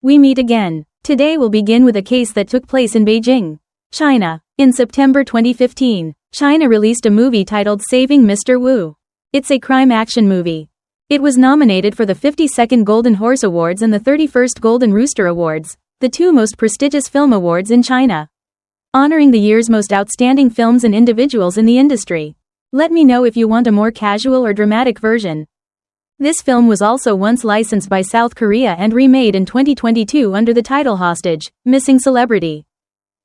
we meet again. Today we'll begin with a case that took place in Beijing, China. In September 2015, China released a movie titled Saving Mr. Wu. It's a crime action movie. It was nominated for the 52nd Golden Horse Awards and the 31st Golden Rooster Awards, the two most prestigious film awards in China, honoring the year's most outstanding films and individuals in the industry. Let me know if you want a more casual or dramatic version. This film was also once licensed by South Korea and remade in 2022 under the title Hostage, Missing Celebrity,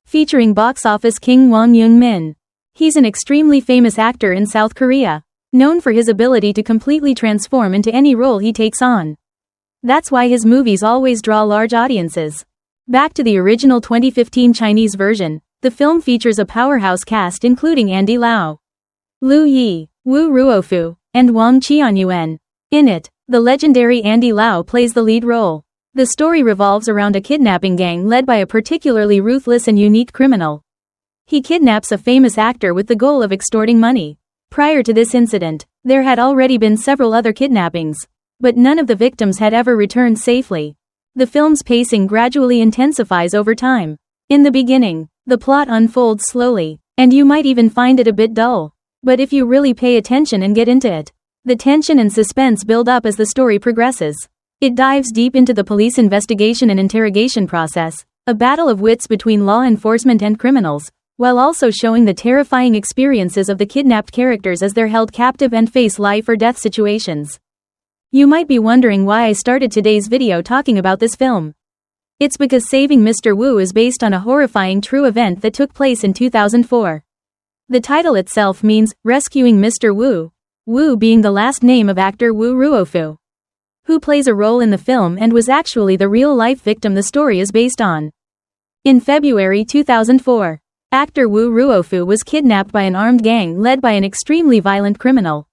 featuring box office king Wang Yung-min. He's an extremely famous actor in South Korea, known for his ability to completely transform into any role he takes on. That's why his movies always draw large audiences. Back to the original 2015 Chinese version, the film features a powerhouse cast including Andy Lau, Liu Yi, Wu Ruofu, and Wang Qianyuan. In it, the legendary Andy Lau plays the lead role. The story revolves around a kidnapping gang led by a particularly ruthless and unique criminal. He kidnaps a famous actor with the goal of extorting money. Prior to this incident, there had already been several other kidnappings, but none of the victims had ever returned safely. The film's pacing gradually intensifies over time. In the beginning, the plot unfolds slowly, and you might even find it a bit dull. But if you really pay attention and get into it, the tension and suspense build up as the story progresses. It dives deep into the police investigation and interrogation process, a battle of wits between law enforcement and criminals, while also showing the terrifying experiences of the kidnapped characters as they're held captive and face life or death situations. You might be wondering why I started today's video talking about this film. It's because Saving Mr. Wu is based on a horrifying true event that took place in 2004. The title itself means, Rescuing Mr. Wu, Wu being the last name of actor Wu Ruofu, who plays a role in the film and was actually the real-life victim the story is based on. In February 2004, actor Wu Ruofu was kidnapped by an armed gang led by an extremely violent criminal.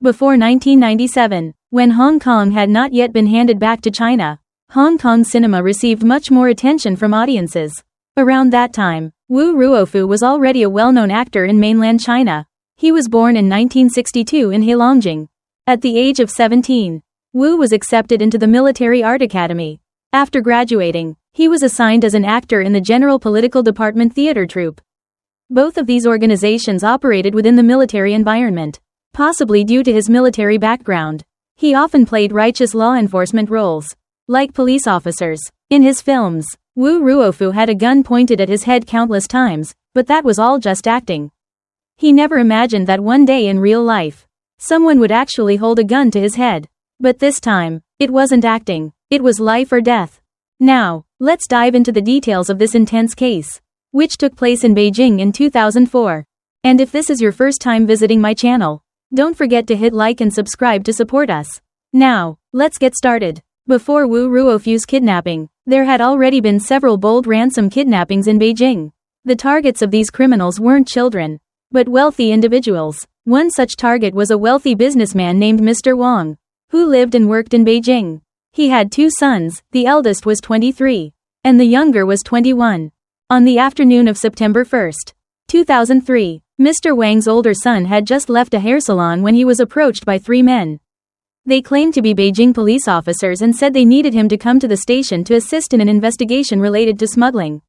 Before 1997, when Hong Kong had not yet been handed back to China, Hong Kong cinema received much more attention from audiences. Around that time, Wu Ruofu was already a well-known actor in mainland China. He was born in 1962 in Heilongjiang. At the age of 17, Wu was accepted into the Military Art Academy. After graduating, he was assigned as an actor in the General Political Department Theater Troupe. Both of these organizations operated within the military environment. Possibly due to his military background, he often played righteous law enforcement roles, like police officers. In his films, Wu Ruofu had a gun pointed at his head countless times, but that was all just acting. He never imagined that one day in real life, someone would actually hold a gun to his head. But this time, it wasn't acting, it was life or death. Now, let's dive into the details of this intense case, which took place in Beijing in 2004. And if this is your first time visiting my channel, don't forget to hit like and subscribe to support us. Now, let's get started. Before Wu Ruofu's kidnapping, there had already been several bold ransom kidnappings in Beijing. The targets of these criminals weren't children, but wealthy individuals. One such target was a wealthy businessman named Mr. Wang, who lived and worked in Beijing. He had two sons, the eldest was 23, and the younger was 21. On the afternoon of September 1, 2003, Mr. Wang's older son had just left a hair salon when he was approached by three men. They claimed to be Beijing police officers and said they needed him to come to the station to assist in an investigation related to smuggling.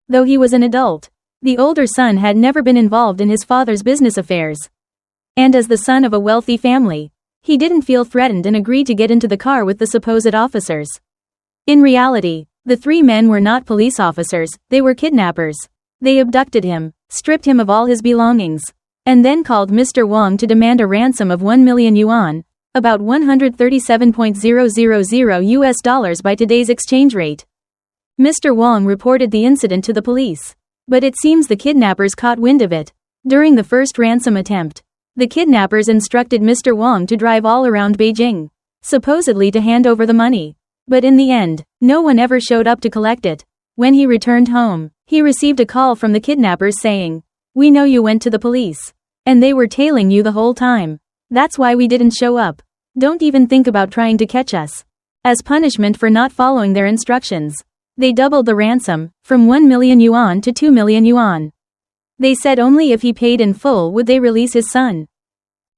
Though he was an adult, the older son had never been involved in his father's business affairs. And as the son of a wealthy family, he didn't feel threatened and agreed to get into the car with the supposed officers. In reality, the three men were not police officers, they were kidnappers. They abducted him, stripped him of all his belongings, and then called Mr. Wang to demand a ransom of 1 million yuan, about $137,000 by today's exchange rate. Mr. Wang reported the incident to the police, but it seems the kidnappers caught wind of it. During the first ransom attempt, the kidnappers instructed Mr. Wang to drive all around Beijing, supposedly to hand over the money. But in the end, no one ever showed up to collect it. When he returned home, he received a call from the kidnappers saying, "We know you went to the police, and they were tailing you the whole time. That's why we didn't show up. Don't even think about trying to catch us." As punishment for not following their instructions, they doubled the ransom, from 1 million yuan to 2 million yuan. They said only if he paid in full would they release his son.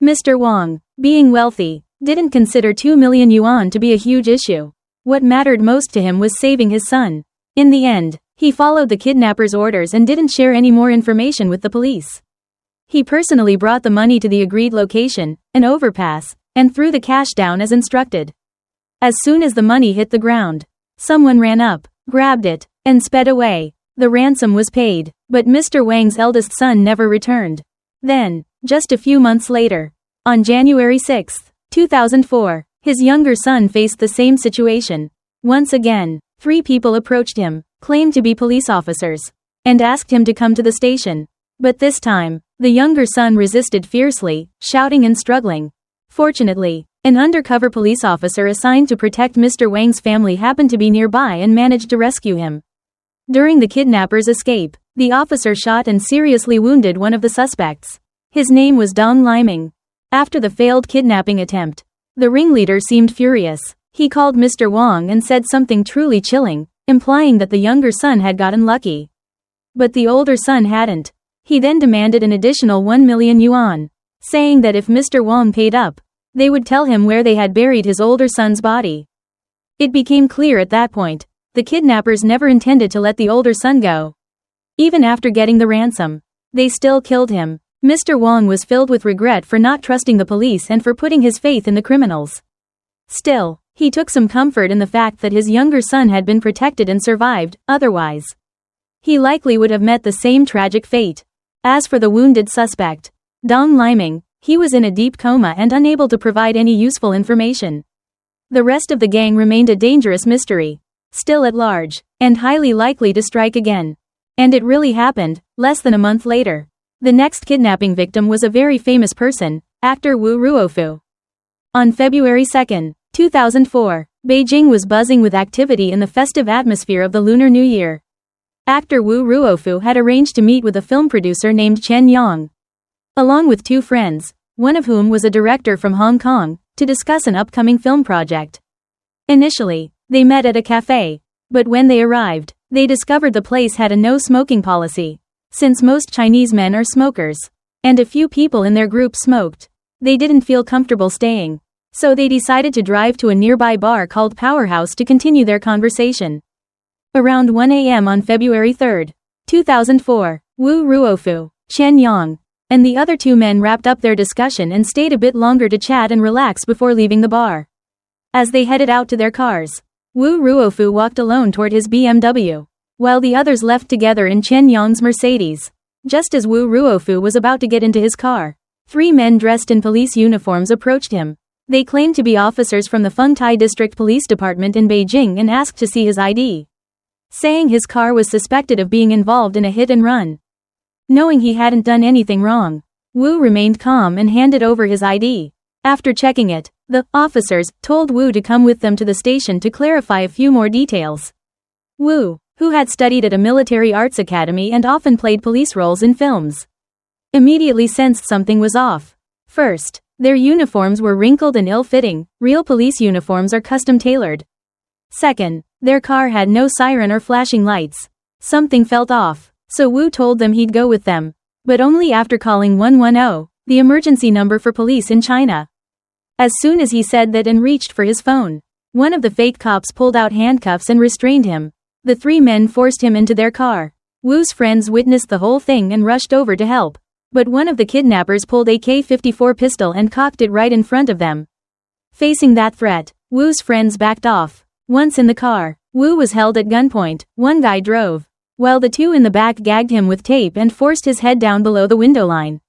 Mr. Wang, being wealthy, didn't consider 2 million yuan to be a huge issue. What mattered most to him was saving his son. In the end, he followed the kidnappers' orders and didn't share any more information with the police. He personally brought the money to the agreed location, an overpass, and threw the cash down as instructed. As soon as the money hit the ground, someone ran up, grabbed it, and sped away. The ransom was paid, but Mr. Wang's eldest son never returned. Then, just a few months later, on January 6, 2004, his younger son faced the same situation. Once again, 3 people approached him, claimed to be police officers, and asked him to come to the station. But this time, the younger son resisted fiercely, shouting and struggling. Fortunately, an undercover police officer assigned to protect Mr. Wang's family happened to be nearby and managed to rescue him. During the kidnappers' escape, the officer shot and seriously wounded one of the suspects. His name was Dong Liming. After the failed kidnapping attempt, the ringleader seemed furious. He called Mr. Wang and said something truly chilling, implying that the younger son had gotten lucky. But the older son hadn't. He then demanded an additional 1 million yuan, saying that if Mr. Wang paid up, they would tell him where they had buried his older son's body. It became clear at that point, the kidnappers never intended to let the older son go. Even after getting the ransom, they still killed him. Mr. Wang was filled with regret for not trusting the police and for putting his faith in the criminals. Still, he took some comfort in the fact that his younger son had been protected and survived, otherwise, he likely would have met the same tragic fate. As for the wounded suspect, Dong Liming, he was in a deep coma and unable to provide any useful information. The rest of the gang remained a dangerous mystery, still at large, and highly likely to strike again. And it really happened, less than a month later. The next kidnapping victim was a very famous person, actor Wu Ruofu. On February 2, 2004, Beijing was buzzing with activity in the festive atmosphere of the Lunar New Year. Actor Wu Ruofu had arranged to meet with a film producer named Chen Yang, along with 2 friends, one of whom was a director from Hong Kong, to discuss an upcoming film project. Initially, they met at a cafe, but when they arrived, they discovered the place had a no-smoking policy. Since most Chinese men are smokers, and a few people in their group smoked, they didn't feel comfortable staying. So they decided to drive to a nearby bar called Powerhouse to continue their conversation. Around 1 a.m. on February 3, 2004, Wu Ruofu, Chen Yang, and the other 2 men wrapped up their discussion and stayed a bit longer to chat and relax before leaving the bar. As they headed out to their cars, Wu Ruofu walked alone toward his BMW, while the others left together in Chen Yang's Mercedes. Just as Wu Ruofu was about to get into his car, 3 men dressed in police uniforms approached him. They claimed to be officers from the Fengtai District Police Department in Beijing and asked to see his ID, saying his car was suspected of being involved in a hit and run. Knowing he hadn't done anything wrong, Wu remained calm and handed over his ID. After checking it, the officers told Wu to come with them to the station to clarify a few more details. Wu, who had studied at a military arts academy and often played police roles in films, immediately sensed something was off. First, their uniforms were wrinkled and ill-fitting. Real police uniforms are custom-tailored. Second, their car had no siren or flashing lights. Something felt off, so Wu told them he'd go with them, but only after calling 110, the emergency number for police in China. As soon as he said that and reached for his phone, one of the fake cops pulled out handcuffs and restrained him. The 3 men forced him into their car. Wu's friends witnessed the whole thing and rushed over to help. But one of the kidnappers pulled a K-54 pistol and cocked it right in front of them. Facing that threat, Wu's friends backed off. Once in the car, Wu was held at gunpoint. One guy drove, while the 2 in the back gagged him with tape and forced his head down below the window line.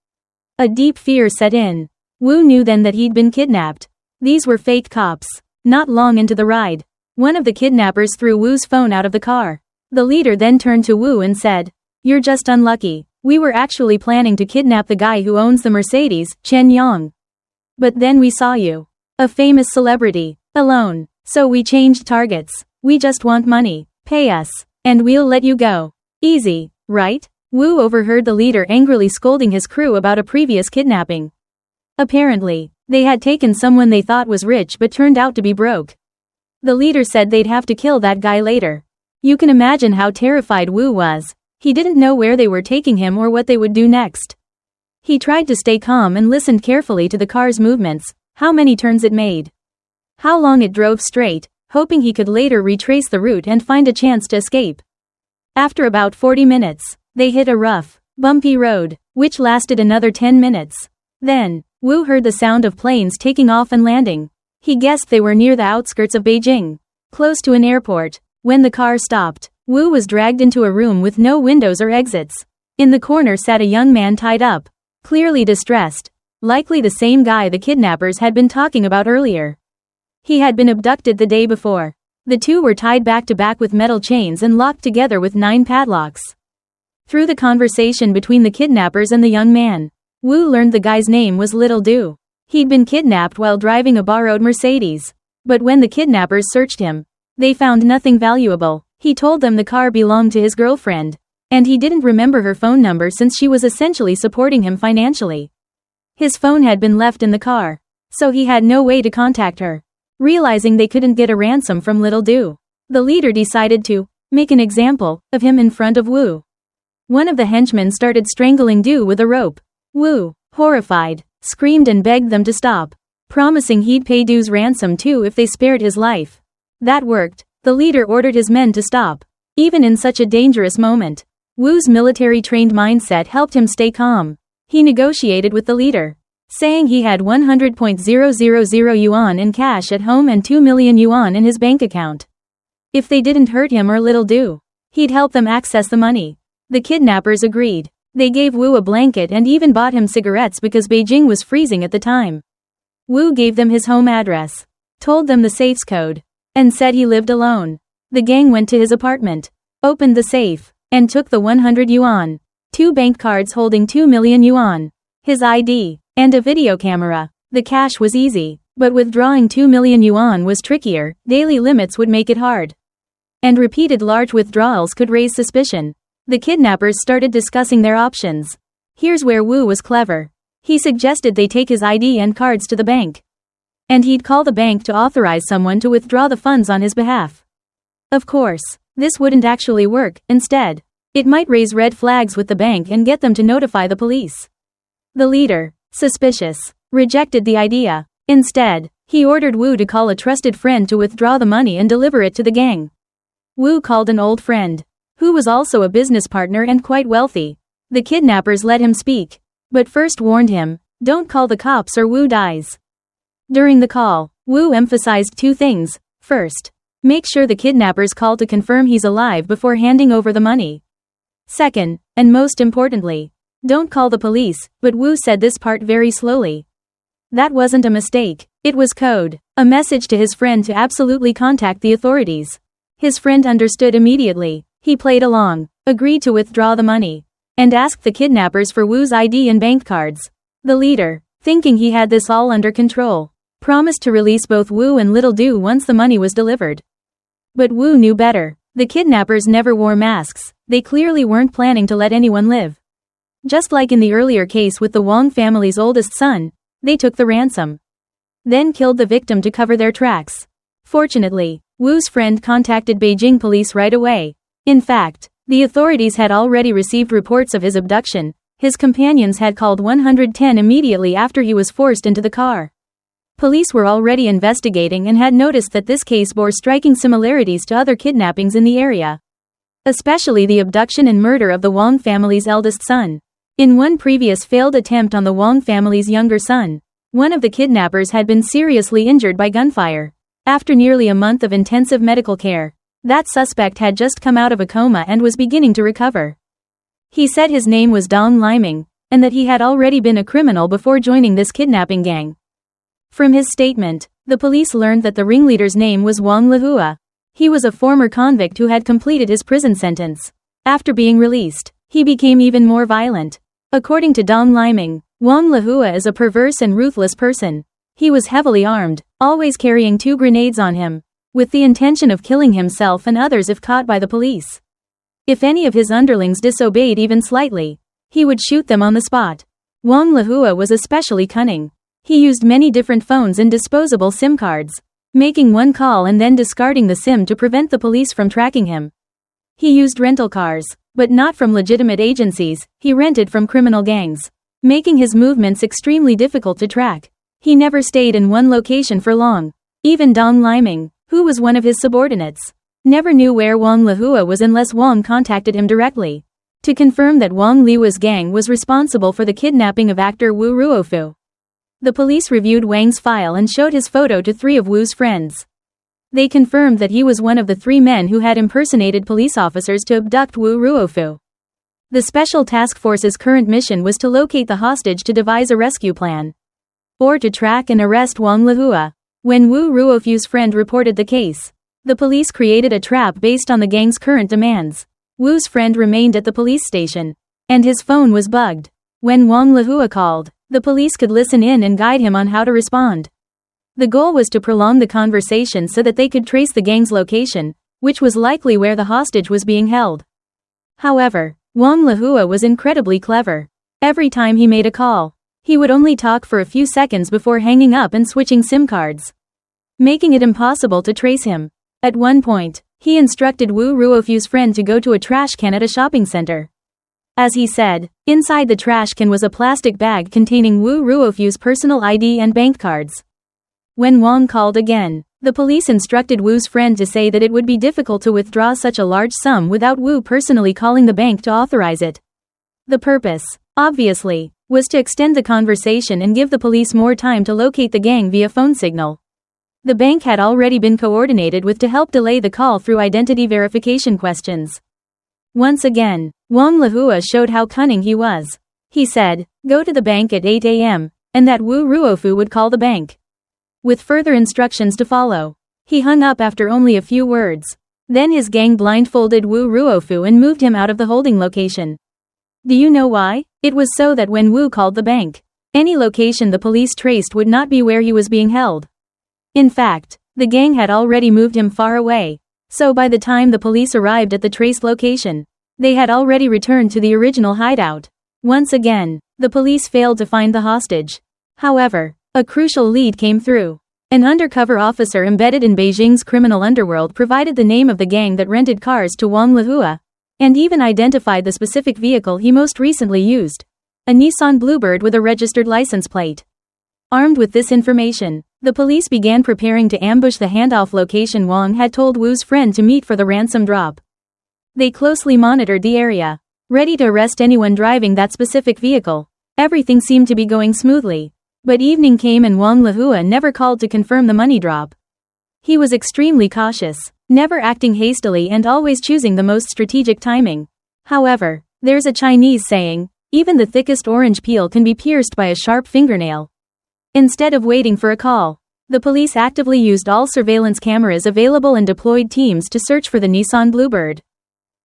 A deep fear set in. Wu knew then that he'd been kidnapped. These were fake cops. Not long into the ride, one of the kidnappers threw Wu's phone out of the car. The leader then turned to Wu and said, "You're just unlucky. We were actually planning to kidnap the guy who owns the Mercedes, Chen Yang. But then we saw you, a famous celebrity, alone. So we changed targets. We just want money. Pay us, and we'll let you go. Easy, right?" Wu overheard the leader angrily scolding his crew about a previous kidnapping. Apparently, they had taken someone they thought was rich but turned out to be broke. The leader said they'd have to kill that guy later. You can imagine how terrified Wu was. He didn't know where they were taking him or what they would do next. He tried to stay calm and listened carefully to the car's movements, how many turns it made, how long it drove straight, hoping he could later retrace the route and find a chance to escape. After about 40 minutes, they hit a rough, bumpy road, which lasted another 10 minutes. Then, Wu heard the sound of planes taking off and landing. He guessed they were near the outskirts of Beijing, close to an airport. When the car stopped, Wu was dragged into a room with no windows or exits. In the corner sat a young man tied up, clearly distressed, likely the same guy the kidnappers had been talking about earlier. He had been abducted the day before. The two were tied back to back with metal chains and locked together with 9 padlocks. Through the conversation between the kidnappers and the young man, Wu learned the guy's name was Little Du. He'd been kidnapped while driving a borrowed Mercedes. But when the kidnappers searched him, they found nothing valuable. He told them the car belonged to his girlfriend, and he didn't remember her phone number since she was essentially supporting him financially. His phone had been left in the car, so he had no way to contact her. Realizing they couldn't get a ransom from Little Du, the leader decided to make an example of him in front of Wu. One of the henchmen started strangling Du with a rope. Wu, horrified, screamed and begged them to stop, promising he'd pay Du's ransom too if they spared his life. That worked. The leader ordered his men to stop. Even in such a dangerous moment, Wu's military-trained mindset helped him stay calm. He negotiated with the leader, saying he had 100,000 yuan in cash at home and 2 million yuan in his bank account. If they didn't hurt him or Little Du, he'd help them access the money. The kidnappers agreed. They gave Wu a blanket and even bought him cigarettes because Beijing was freezing at the time. Wu gave them his home address, told them the safe's code, and said he lived alone. The gang went to his apartment, opened the safe, and took the 100 yuan, 2 bank cards holding 2 million yuan, his ID, and a video camera. The cash was easy, but withdrawing 2 million yuan was trickier. Daily limits would make it hard, and repeated large withdrawals could raise suspicion. The kidnappers started discussing their options. Here's where Wu was clever. He suggested they take his ID and cards to the bank, and he'd call the bank to authorize someone to withdraw the funds on his behalf. Of course, this wouldn't actually work. Instead, it might raise red flags with the bank and get them to notify the police. The leader, suspicious, rejected the idea. Instead, he ordered Wu to call a trusted friend to withdraw the money and deliver it to the gang. Wu called an old friend, who was also a business partner and quite wealthy. The kidnappers let him speak, but first warned him, "Don't call the cops or Wu dies." During the call, Wu emphasized 2 things. First, make sure the kidnappers call to confirm he's alive before handing over the money. Second, and most importantly, don't call the police, but Wu said this part very slowly. That wasn't a mistake. It was code, a message to his friend to absolutely contact the authorities. His friend understood immediately. He played along, agreed to withdraw the money, and asked the kidnappers for Wu's ID and bank cards. The leader, thinking he had this all under control, promised to release both Wu and Little Du once the money was delivered. But Wu knew better. The kidnappers never wore masks. They clearly weren't planning to let anyone live. Just like in the earlier case with the Wang family's oldest son, they took the ransom, then killed the victim to cover their tracks. Fortunately, Wu's friend contacted Beijing police right away. In fact, the authorities had already received reports of his abduction. His companions had called 110 immediately after he was forced into the car. Police were already investigating and had noticed that this case bore striking similarities to other kidnappings in the area, especially the abduction and murder of the Wang family's eldest son. In one previous failed attempt on the Wang family's younger son, one of the kidnappers had been seriously injured by gunfire. After nearly a month of intensive medical care, that suspect had just come out of a coma and was beginning to recover. He said his name was Dong Liming, and that he had already been a criminal before joining this kidnapping gang. From his statement, the police learned that the ringleader's name was Wang Lehua. He was a former convict who had completed his prison sentence. After being released, he became even more violent. According to Dong Liming, Wang Lehua is a perverse and ruthless person. He was heavily armed, always carrying 2 grenades on him, with the intention of killing himself and others if caught by the police. If any of his underlings disobeyed even slightly, he would shoot them on the spot. Wang Lehua was especially cunning. He used many different phones and disposable SIM cards, making one call and then discarding the SIM to prevent the police from tracking him. He used rental cars, but not from legitimate agencies. He rented from criminal gangs, making his movements extremely difficult to track. He never stayed in one location for long. Even Dong Liming, who was one of his subordinates, never knew where Wang Lehua was unless Wang contacted him directly to confirm that Wang Lehua's gang was responsible for the kidnapping of actor Wu Ruofu. The police reviewed Wang's file and showed his photo to 3 of Wu's friends. They confirmed that he was one of the 3 men who had impersonated police officers to abduct Wu Ruofu. The Special Task Force's current mission was to locate the hostage to devise a rescue plan, or to track and arrest Wang Lehua. When Wu Ruofu's friend reported the case, the police created a trap based on the gang's current demands. Wu's friend remained at the police station, and his phone was bugged. When Wang Lehua called, the police could listen in and guide him on how to respond. The goal was to prolong the conversation so that they could trace the gang's location, which was likely where the hostage was being held. However, Wang Lehua was incredibly clever. Every time he made a call, he would only talk for a few seconds before hanging up and switching SIM cards, making it impossible to trace him. At one point, he instructed Wu Ruofu's friend to go to a trash can at a shopping center. As he said, inside the trash can was a plastic bag containing Wu Ruofu's personal ID and bank cards. When Wang called again, the police instructed Wu's friend to say that it would be difficult to withdraw such a large sum without Wu personally calling the bank to authorize it. The purpose, obviously, was to extend the conversation and give the police more time to locate the gang via phone signal. The bank had already been coordinated with to help delay the call through identity verification questions. Once again, Wang Lehua showed how cunning he was. He said, "Go to the bank at 8 a.m., and that Wu Ruofu would call the bank," with further instructions to follow. He hung up after only a few words. Then his gang blindfolded Wu Ruofu and moved him out of the holding location. Do you know why? It was so that when Wu called the bank, any location the police traced would not be where he was being held. In fact, the gang had already moved him far away, so by the time the police arrived at the traced location, they had already returned to the original hideout. Once again, the police failed to find the hostage. However, a crucial lead came through. An undercover officer embedded in Beijing's criminal underworld provided the name of the gang that rented cars to Wang Lehua, and even identified the specific vehicle he most recently used, a Nissan Bluebird with a registered license plate. Armed with this information, the police began preparing to ambush the handoff location Wang had told Wu's friend to meet for the ransom drop. They closely monitored the area, ready to arrest anyone driving that specific vehicle. Everything seemed to be going smoothly, but evening came and Wang Lehua never called to confirm the money drop. He was extremely cautious, never acting hastily and always choosing the most strategic timing. However, there's a Chinese saying, even the thickest orange peel can be pierced by a sharp fingernail. Instead of waiting for a call, the police actively used all surveillance cameras available and deployed teams to search for the Nissan Bluebird.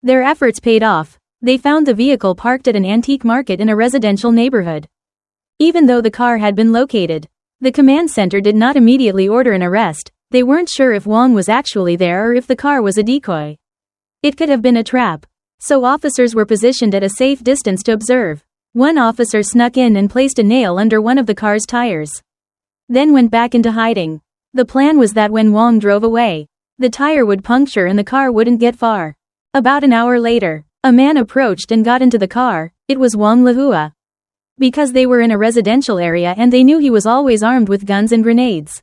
Their efforts paid off. They found the vehicle parked at an antique market in a residential neighborhood. Even though the car had been located, the command center did not immediately order an arrest. They weren't sure if Wang was actually there or if the car was a decoy. It could have been a trap. So officers were positioned at a safe distance to observe. One officer snuck in and placed a nail under one of the car's tires, then went back into hiding. The plan was that when Wang drove away, the tire would puncture and the car wouldn't get far. About an hour later, a man approached and got into the car. It was Wang Lehua. Because they were in a residential area and they knew he was always armed with guns and grenades,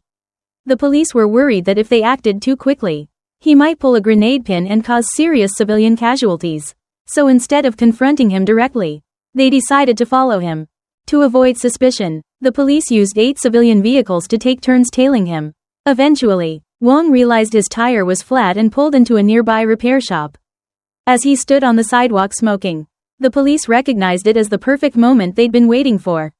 the police were worried that if they acted too quickly, he might pull a grenade pin and cause serious civilian casualties. So instead of confronting him directly, they decided to follow him. To avoid suspicion, the police used 8 civilian vehicles to take turns tailing him. Eventually, Wang realized his tire was flat and pulled into a nearby repair shop. As he stood on the sidewalk smoking, the police recognized it as the perfect moment they'd been waiting for.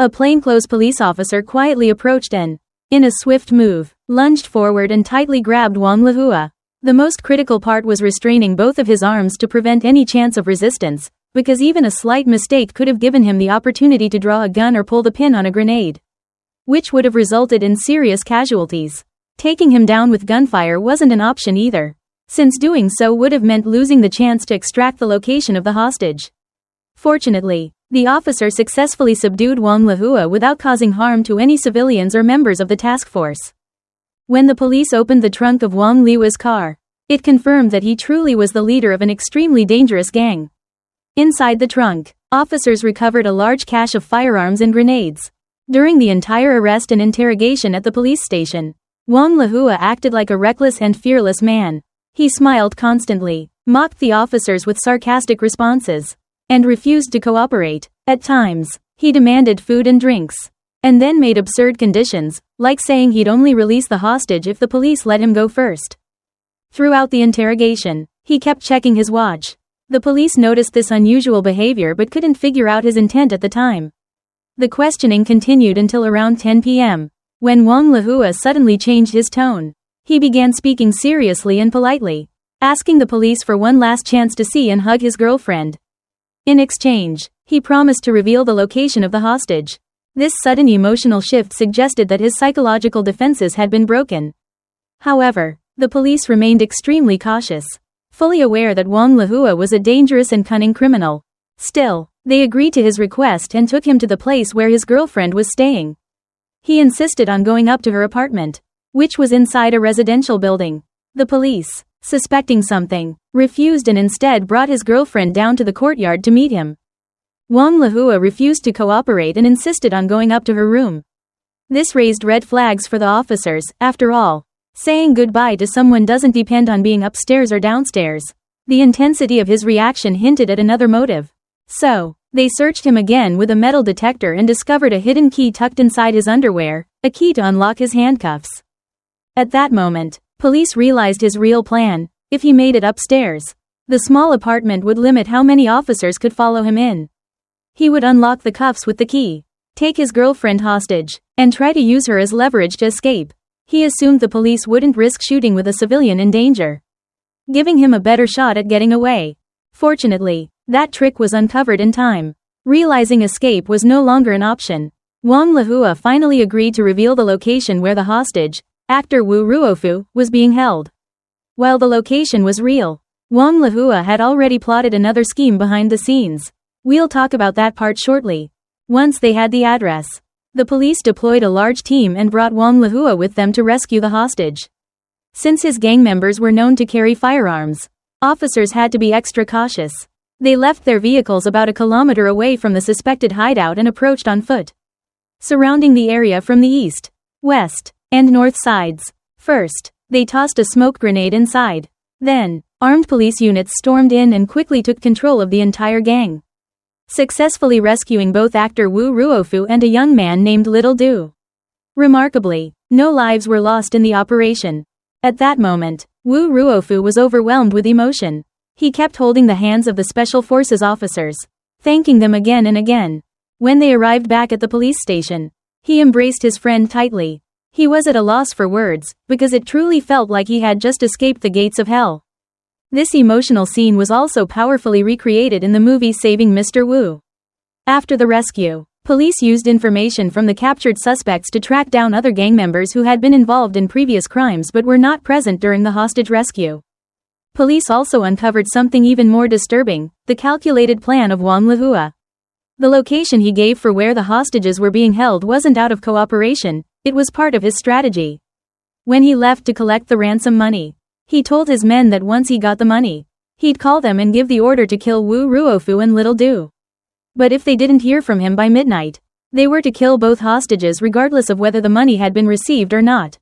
A plainclothes police officer quietly approached and, in a swift move, lunged forward and tightly grabbed Wang Lehua. The most critical part was restraining both of his arms to prevent any chance of resistance, because even a slight mistake could have given him the opportunity to draw a gun or pull the pin on a grenade, which would have resulted in serious casualties. Taking him down with gunfire wasn't an option either, since doing so would have meant losing the chance to extract the location of the hostage. Fortunately, the officer successfully subdued Wang Lehua without causing harm to any civilians or members of the task force. When the police opened the trunk of Wang Lehua's car, it confirmed that he truly was the leader of an extremely dangerous gang. Inside the trunk, officers recovered a large cache of firearms and grenades. During the entire arrest and interrogation at the police station, Wang Lehua acted like a reckless and fearless man. He smiled constantly, mocked the officers with sarcastic responses, and refused to cooperate. At times, he demanded food and drinks, and then made absurd conditions, like saying he'd only release the hostage if the police let him go first. Throughout the interrogation, he kept checking his watch. The police noticed this unusual behavior but couldn't figure out his intent at the time. The questioning continued until around 10 p.m., when Wang Lehua suddenly changed his tone. He began speaking seriously and politely, asking the police for one last chance to see and hug his girlfriend. In exchange, he promised to reveal the location of the hostage. This sudden emotional shift suggested that his psychological defenses had been broken. However, the police remained extremely cautious, fully aware that Wang Lehua was a dangerous and cunning criminal. Still, they agreed to his request and took him to the place where his girlfriend was staying. He insisted on going up to her apartment, which was inside a residential building. The police, suspecting something, refused and instead brought his girlfriend down to the courtyard to meet him. Wang Lehua refused to cooperate and insisted on going up to her room. This raised red flags for the officers. After all, saying goodbye to someone doesn't depend on being upstairs or downstairs. The intensity of his reaction hinted at another motive. So, they searched him again with a metal detector and discovered a hidden key tucked inside his underwear, a key to unlock his handcuffs. At that moment, police realized his real plan. If he made it upstairs, the small apartment would limit how many officers could follow him in. He would unlock the cuffs with the key, take his girlfriend hostage, and try to use her as leverage to escape. He assumed the police wouldn't risk shooting with a civilian in danger, giving him a better shot at getting away. Fortunately, that trick was uncovered in time. Realizing escape was no longer an option, Wang Lehua finally agreed to reveal the location where the hostage, actor Wu Ruofu, was being held. While the location was real, Wang Lehua had already plotted another scheme behind the scenes. We'll talk about that part shortly. Once they had the address, the police deployed a large team and brought Wang Lehua with them to rescue the hostage. Since his gang members were known to carry firearms, officers had to be extra cautious. They left their vehicles about a kilometer away from the suspected hideout and approached on foot, surrounding the area from the east, west, and north sides. First, they tossed a smoke grenade inside. Then, armed police units stormed in and quickly took control of the entire gang, successfully rescuing both actor Wu Ruofu and a young man named Little Du. Remarkably, no lives were lost in the operation. At that moment, Wu Ruofu was overwhelmed with emotion. He kept holding the hands of the Special Forces officers, thanking them again and again. When they arrived back at the police station, he embraced his friend tightly. He was at a loss for words, because it truly felt like he had just escaped the gates of hell. This emotional scene was also powerfully recreated in the movie Saving Mr. Wu. After the rescue, police used information from the captured suspects to track down other gang members who had been involved in previous crimes but were not present during the hostage rescue. Police also uncovered something even more disturbing, the calculated plan of Wang Lehua. The location he gave for where the hostages were being held wasn't out of cooperation, it was part of his strategy. When he left to collect the ransom money, he told his men that once he got the money, he'd call them and give the order to kill Wu Ruofu and Little Du. But if they didn't hear from him by midnight, they were to kill both hostages regardless of whether the money had been received or not.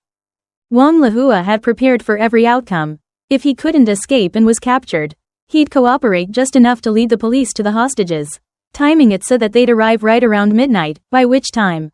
Wang Lehua had prepared for every outcome. If he couldn't escape and was captured, he'd cooperate just enough to lead the police to the hostages, timing it so that they'd arrive right around midnight, by which time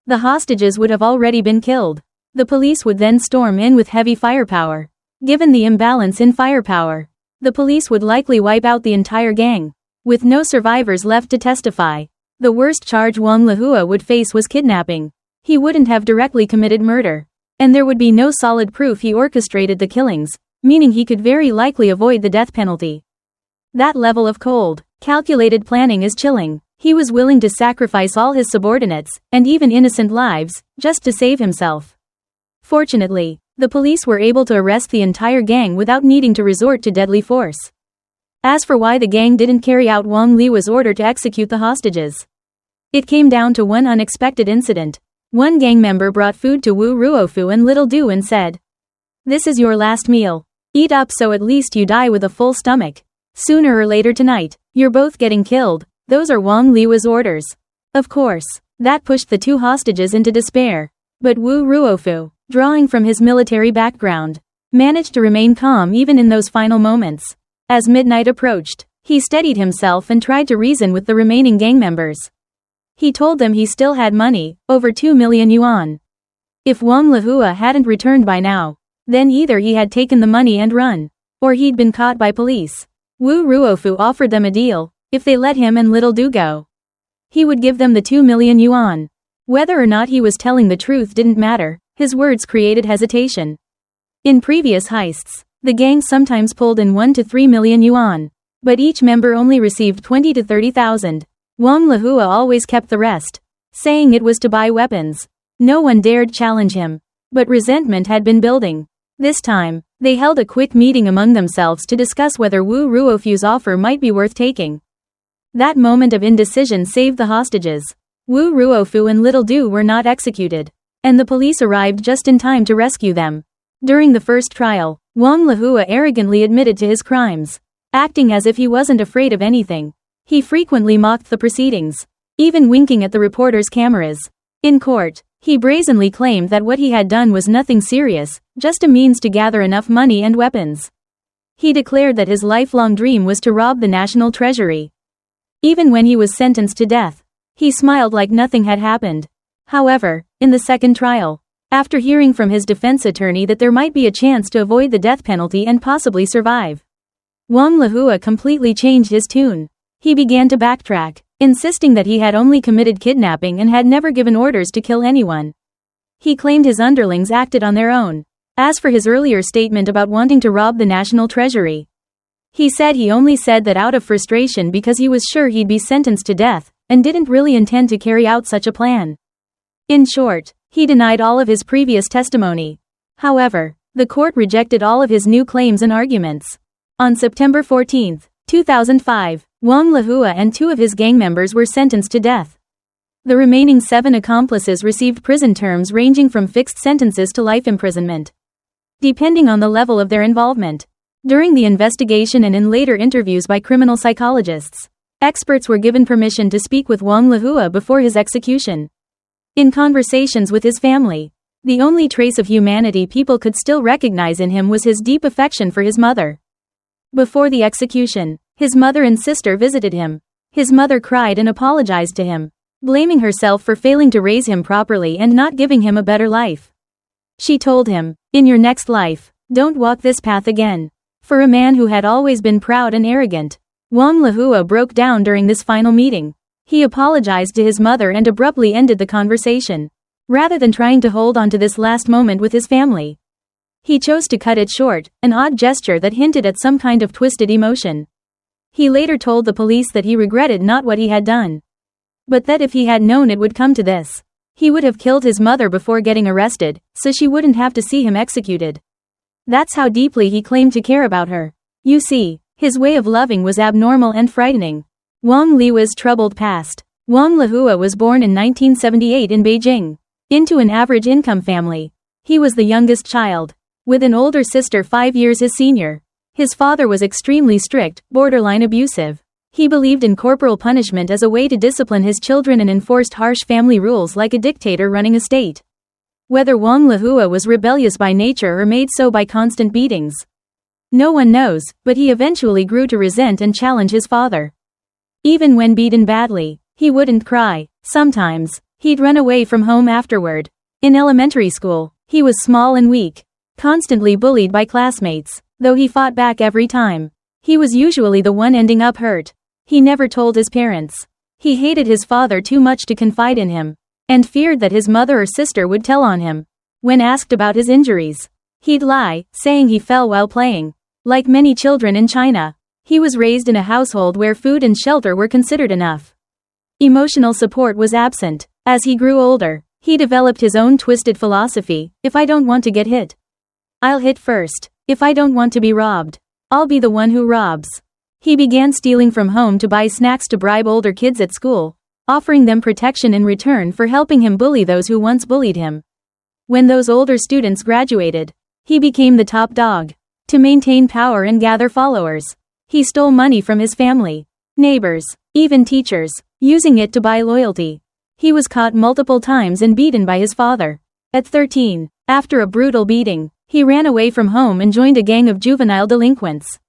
the hostages would have already been killed. The police would then storm in with heavy firepower. Given the imbalance in firepower, the police would likely wipe out the entire gang, with no survivors left to testify. The worst charge Wang Lehua would face was kidnapping. He wouldn't have directly committed murder, and there would be no solid proof he orchestrated the killings, meaning he could very likely avoid the death penalty. That level of cold, calculated planning is chilling. He was willing to sacrifice all his subordinates, and even innocent lives, just to save himself. Fortunately, the police were able to arrest the entire gang without needing to resort to deadly force. As for why the gang didn't carry out Wang Lehua's order to execute the hostages, it came down to one unexpected incident. One gang member brought food to Wu Ruofu and Little Du and said, "This is your last meal. Eat up so at least you die with a full stomach. Sooner or later tonight, you're both getting killed. Those are Wang Lehua's orders." Of course, that pushed the two hostages into despair. But Wu Ruofu, drawing from his military background, managed to remain calm even in those final moments. As midnight approached, he steadied himself and tried to reason with the remaining gang members. He told them he still had money, over 2 million yuan. If Wang Lehua hadn't returned by now, then either he had taken the money and run, or he'd been caught by police. Wu Ruofu offered them a deal. If they let him and Little Du go, he would give them the 2 million yuan. Whether or not he was telling the truth didn't matter, his words created hesitation. In previous heists, the gang sometimes pulled in 1 to 3 million yuan, but each member only received 20 to 30,000. Wang Lehua always kept the rest, saying it was to buy weapons. No one dared challenge him, but resentment had been building. This time, they held a quick meeting among themselves to discuss whether Wu Ruofu's offer might be worth taking. That moment of indecision saved the hostages. Wu Ruofu and Little Du were not executed, and the police arrived just in time to rescue them. During the first trial, Wang Lehua arrogantly admitted to his crimes, acting as if he wasn't afraid of anything. He frequently mocked the proceedings, even winking at the reporters' cameras. In court, he brazenly claimed that what he had done was nothing serious, just a means to gather enough money and weapons. He declared that his lifelong dream was to rob the national treasury. Even when he was sentenced to death, he smiled like nothing had happened. However, in the second trial, after hearing from his defense attorney that there might be a chance to avoid the death penalty and possibly survive, Wang Lehua completely changed his tune. He began to backtrack, insisting that he had only committed kidnapping and had never given orders to kill anyone. He claimed his underlings acted on their own. As for his earlier statement about wanting to rob the national treasury, he said he only said that out of frustration because he was sure he'd be sentenced to death, and didn't really intend to carry out such a plan. In short, he denied all of his previous testimony. However, the court rejected all of his new claims and arguments. On September 14, 2005, Wang Lehua and 2 of his gang members were sentenced to death. The remaining 7 accomplices received prison terms ranging from fixed sentences to life imprisonment, depending on the level of their involvement. During the investigation and in later interviews by criminal psychologists, experts were given permission to speak with Wang Lehua before his execution. In conversations with his family, the only trace of humanity people could still recognize in him was his deep affection for his mother. Before the execution, his mother and sister visited him. His mother cried and apologized to him, blaming herself for failing to raise him properly and not giving him a better life. She told him, "In your next life, don't walk this path again." For a man who had always been proud and arrogant, Wang Lehua broke down during this final meeting. He apologized to his mother and abruptly ended the conversation. Rather than trying to hold on to this last moment with his family, he chose to cut it short, an odd gesture that hinted at some kind of twisted emotion. He later told the police that he regretted not what he had done, but that if he had known it would come to this, he would have killed his mother before getting arrested, so she wouldn't have to see him executed. That's how deeply he claimed to care about her. You see, his way of loving was abnormal and frightening. Wang Liwa's troubled past. Wang Lehua was born in 1978 in Beijing, into an average income family. He was the youngest child, with an older sister 5 years his senior. His father was extremely strict, borderline abusive. He believed in corporal punishment as a way to discipline his children and enforced harsh family rules like a dictator running a state. Whether Wang Lehua was rebellious by nature or made so by constant beatings, no one knows, but he eventually grew to resent and challenge his father. Even when beaten badly, he wouldn't cry. Sometimes, he'd run away from home afterward. In elementary school, he was small and weak, constantly bullied by classmates. Though he fought back every time, he was usually the one ending up hurt. He never told his parents. He hated his father too much to confide in him, and feared that his mother or sister would tell on him. When asked about his injuries, he'd lie, saying he fell while playing. Like many children in China, he was raised in a household where food and shelter were considered enough. Emotional support was absent. As he grew older, he developed his own twisted philosophy: if I don't want to get hit, I'll hit first. If I don't want to be robbed, I'll be the one who robs. He began stealing from home to buy snacks to bribe older kids at school, offering them protection in return for helping him bully those who once bullied him. When those older students graduated, he became the top dog. To maintain power and gather followers, he stole money from his family, neighbors, even teachers, using it to buy loyalty. He was caught multiple times and beaten by his father. At 13, After a brutal beating, he ran away from home and joined a gang of juvenile delinquents.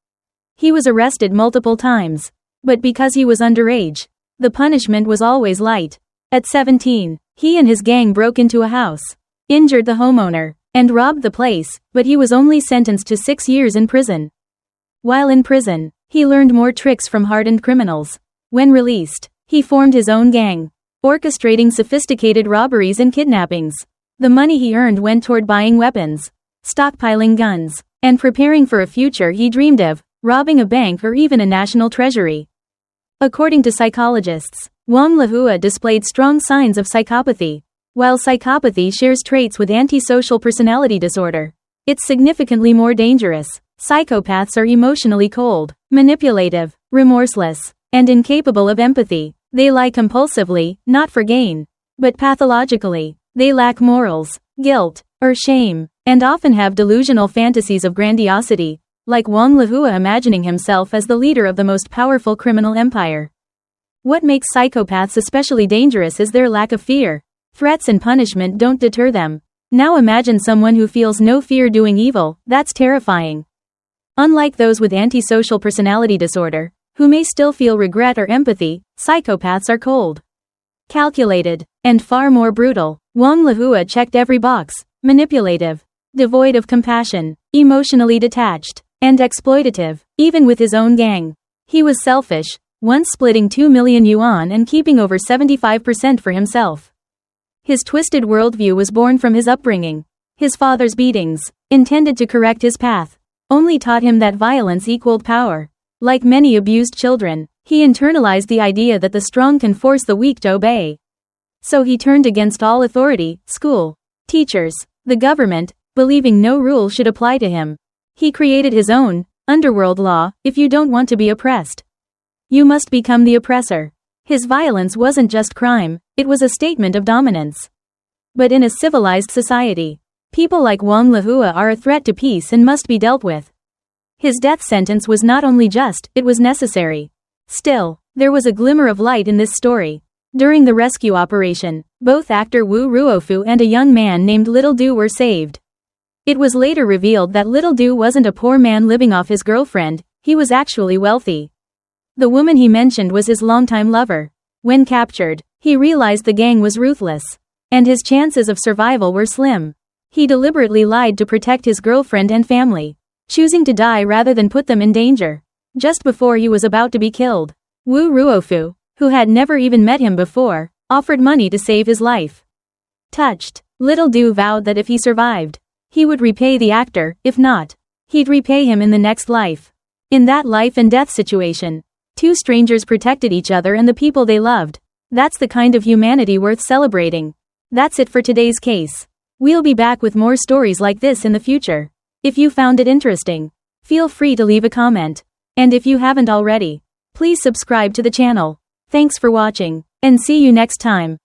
He was arrested multiple times. But because he was underage, the punishment was always light. At 17, he and his gang broke into a house, injured the homeowner, and robbed the place, but he was only sentenced to 6 years in prison. While in prison, he learned more tricks from hardened criminals. When released, he formed his own gang, orchestrating sophisticated robberies and kidnappings. The money he earned went toward buying weapons, stockpiling guns, and preparing for a future he dreamed of, robbing a bank or even a national treasury. According to psychologists, Wang Lahua displayed strong signs of psychopathy. While psychopathy shares traits with antisocial personality disorder, it's significantly more dangerous. Psychopaths are emotionally cold, manipulative, remorseless, and incapable of empathy. They lie compulsively, not for gain, but pathologically. They lack morals, guilt, or shame, and often have delusional fantasies of grandiosity, like Wang Lahua imagining himself as the leader of the most powerful criminal empire. What makes psychopaths especially dangerous is their lack of fear. Threats and punishment don't deter them. Now imagine someone who feels no fear doing evil. That's terrifying. Unlike those with antisocial personality disorder, who may still feel regret or empathy, psychopaths are cold, calculated, and far more brutal. Wang Lahua checked every box: manipulative, devoid of compassion, emotionally detached, and exploitative. Even with his own gang, he was selfish, once splitting 2 million yuan and keeping over 75% for himself. His twisted worldview was born from his upbringing. His father's beatings, intended to correct his path, only taught him that violence equaled power. Like many abused children, he internalized the idea that the strong can force the weak to obey. So he turned against all authority, school, teachers, the government, believing no rule should apply to him. He created his own underworld law: if you don't want to be oppressed, you must become the oppressor. His violence wasn't just crime, it was a statement of dominance. But in a civilized society, people like Wang Lahua are a threat to peace and must be dealt with. His death sentence was not only just, it was necessary. Still, there was a glimmer of light in this story. During the rescue operation, both actor Wu Ruofu and a young man named Little Du were saved. It was later revealed that Little Du wasn't a poor man living off his girlfriend, he was actually wealthy. The woman he mentioned was his longtime lover. When captured, he realized the gang was ruthless, and his chances of survival were slim. He deliberately lied to protect his girlfriend and family, choosing to die rather than put them in danger. Just before he was about to be killed, Wu Ruofu, who had never even met him before, offered money to save his life. Touched, Little Du vowed that if he survived, he would repay the actor; if not, he'd repay him in the next life. In that life and death situation, two strangers protected each other and the people they loved. That's the kind of humanity worth celebrating. That's it for today's case. We'll be back with more stories like this in the future. If you found it interesting, feel free to leave a comment. And if you haven't already, please subscribe to the channel. Thanks for watching, and see you next time.